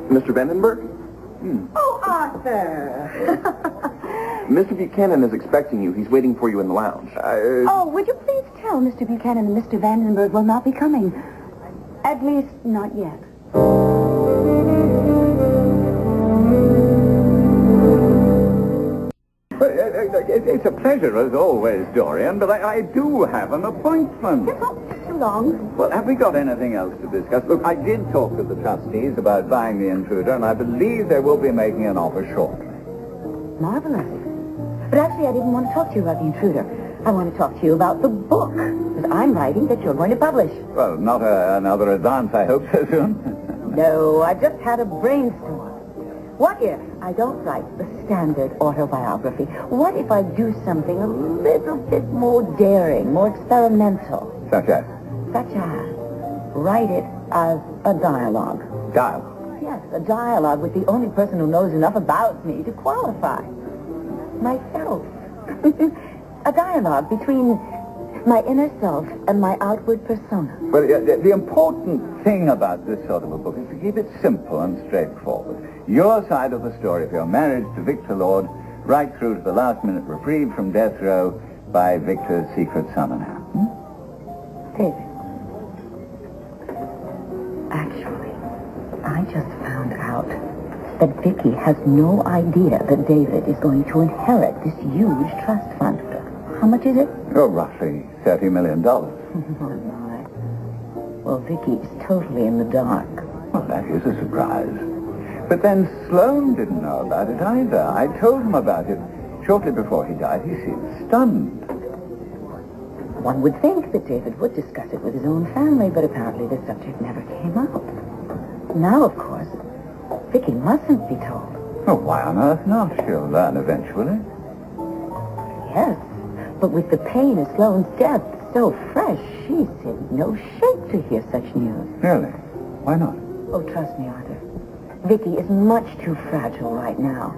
Mr. Vandenberg? Oh, Arthur. Mr. Buchanan is expecting you. He's waiting for you in the lounge. Oh, would you please tell Mr. Buchanan and Mr. Vandenberg will not be coming. At least, not yet. It's a pleasure, as always, Dorian, but I do have an appointment. Yes, not too long. Well, have we got anything else to discuss? Look, I did talk to the trustees about buying the intruder, and I believe they will be making an offer shortly. Marvelous. But actually, I didn't want to talk to you about the intruder. I want to talk to you about the book that I'm writing that you're going to publish. Well, not another advance, I hope, so soon. No, I just had a brainstorm. What if I don't write the standard autobiography? What if I do something a little bit more daring, more experimental? Such as? Such as write it as a dialogue. Dialogue? Yes, a dialogue with the only person who knows enough about me to qualify. Myself. A dialogue between my inner self and my outward persona. Well, the important thing about this sort of a book is to keep it simple and straightforward. Your side of the story of your marriage to Victor Lord, right through to the last-minute reprieve from death row by Victor's secret summoner. David. Actually, I just found out that Viki has no idea that David is going to inherit this huge trust fund. How much is it? Oh, roughly $30 million. Oh, my. Well, Viki is totally in the dark. Well, that is a surprise. But then Sloane didn't know about it either. I told him about it shortly before he died. He seemed stunned. One would think that David would discuss it with his own family, but apparently the subject never came up. Now, of course, Viki mustn't be told. Oh, why on earth not? She'll learn eventually. Yes, but with the pain of Sloane's death so fresh, she's in no shape to hear such news. Really? Why not? Oh, trust me, Arthur. Viki is much too fragile right now.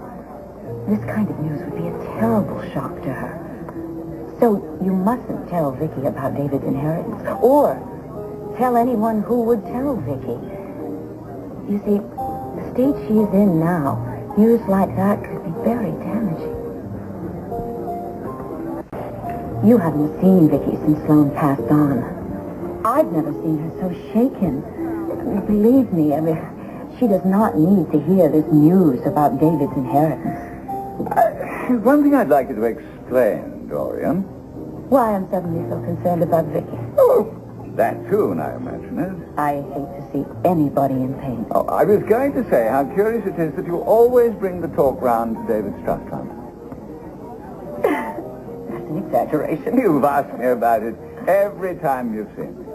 This kind of news would be a terrible shock to her. So you mustn't tell Viki about David's inheritance, or tell anyone who would tell Viki. You see, the state she's in now, news like that could be very damaging. You haven't seen Viki since Sloane passed on. I've never seen her so shaken. Believe me, I mean, she does not need to hear this news about David's inheritance. One thing I'd like you to explain, Dorian. Why I'm suddenly so concerned about Viki. Oh, that too, I imagine it. I hate to see anybody in pain. Oh, I was going to say how curious it is that you always bring the talk round to David's trust fund. That's an exaggeration. You've asked me about it every time you've seen me.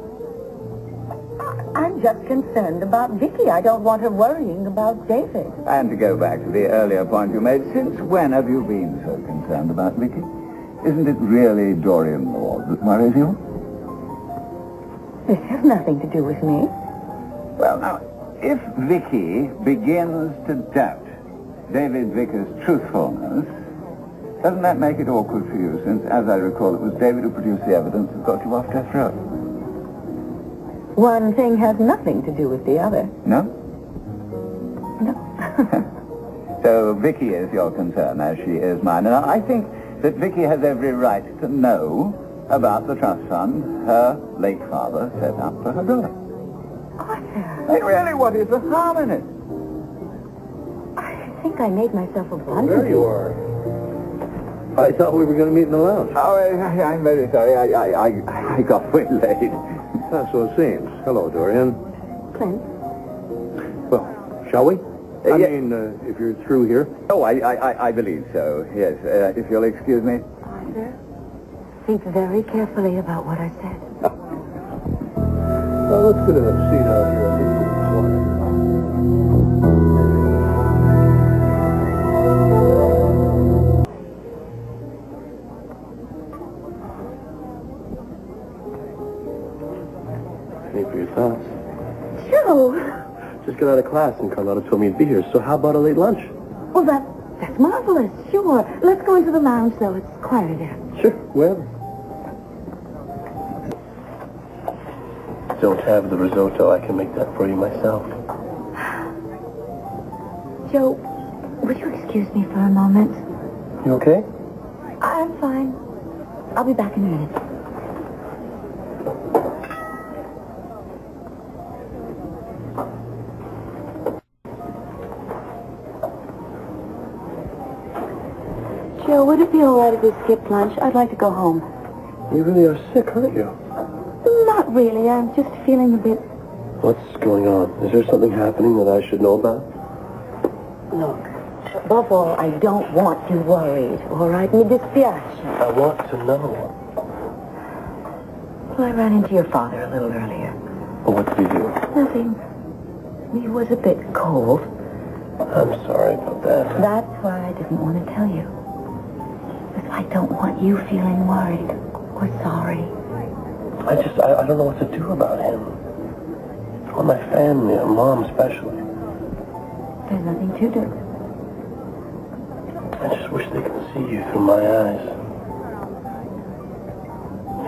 I'm just concerned about Viki. I don't want her worrying about David. And to go back to the earlier point you made, since when have you been so concerned about Viki? Isn't it really Dorian Lord that worries you? This has nothing to do with me. Well, now, if Viki begins to doubt David Vickers' truthfulness, doesn't that make it awkward for you, since, as I recall, it was David who produced the evidence that got you off death row? One thing has nothing to do with the other. No? No. So Viki is your concern, as she is mine. And I think that Viki has every right to know about the trust fund her late father set up for her brother. Arthur. Hey, really, what is the harm in it? I think I made myself abundantly... There you are. I thought we were going to meet in the lounge. Oh, I'm very sorry. I got way late. So it seems. Hello, Dorian. Clint. Well, shall we? I yeah. mean, if you're through here. Oh, I believe so, yes. If you'll excuse me. Arthur, think very carefully about what I said. Well, let's get in a seat out here. Any for your thoughts? Joe! Just got out of class and Carlotta told me you'd be here, so how about a late lunch? Well, that's marvelous. Sure. Let's go into the lounge, though. It's quieter there. Sure, wherever. Don't have the risotto. I can make that for you myself. Joe, would you excuse me for a moment? You okay? I'm fine. I'll be back in a minute. Joe, would it be all right if we skipped lunch? I'd like to go home. You really are sick, aren't you? Not really. I'm just feeling a bit... What's going on? Is there something happening that I should know about? Look, above all, I don't want you worried, all right? Mi dispiace. I want to know. Well, I ran into your father a little earlier. Well, what did he do? Nothing. He was a bit cold. I'm sorry about that. That's why I didn't want to tell you. Because I don't want you feeling worried or sorry. I don't know what to do about him. Or my family, or Mom especially. There's nothing to do. I just wish they could see you through my eyes.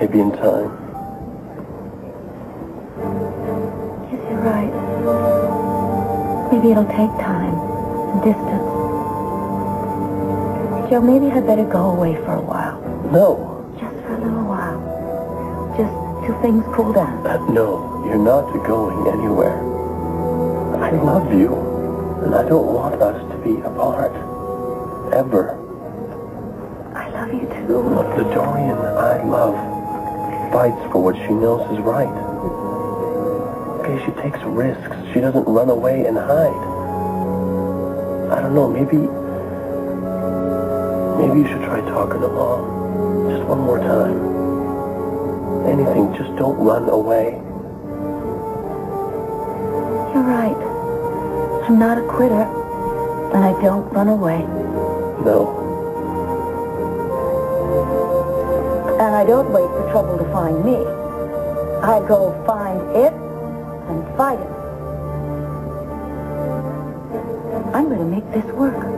Maybe in time. Yes, you're right. Maybe it'll take time and distance. Joe, maybe I'd better go away for a while. No. Just for a little while. Just till things cool down. No, you're not going anywhere. I love you, and I don't want us to be apart. Ever. I love you too. Look, the Dorian I love fights for what she knows is right. Okay, she takes risks. She doesn't run away and hide. I don't know, maybe you should try talking to Mom. Just one more time. Anything, just don't run away. You're right. I'm not a quitter, and I don't run away. No. And I don't wait for trouble to find me. I go find it and fight it. I'm going to make this work.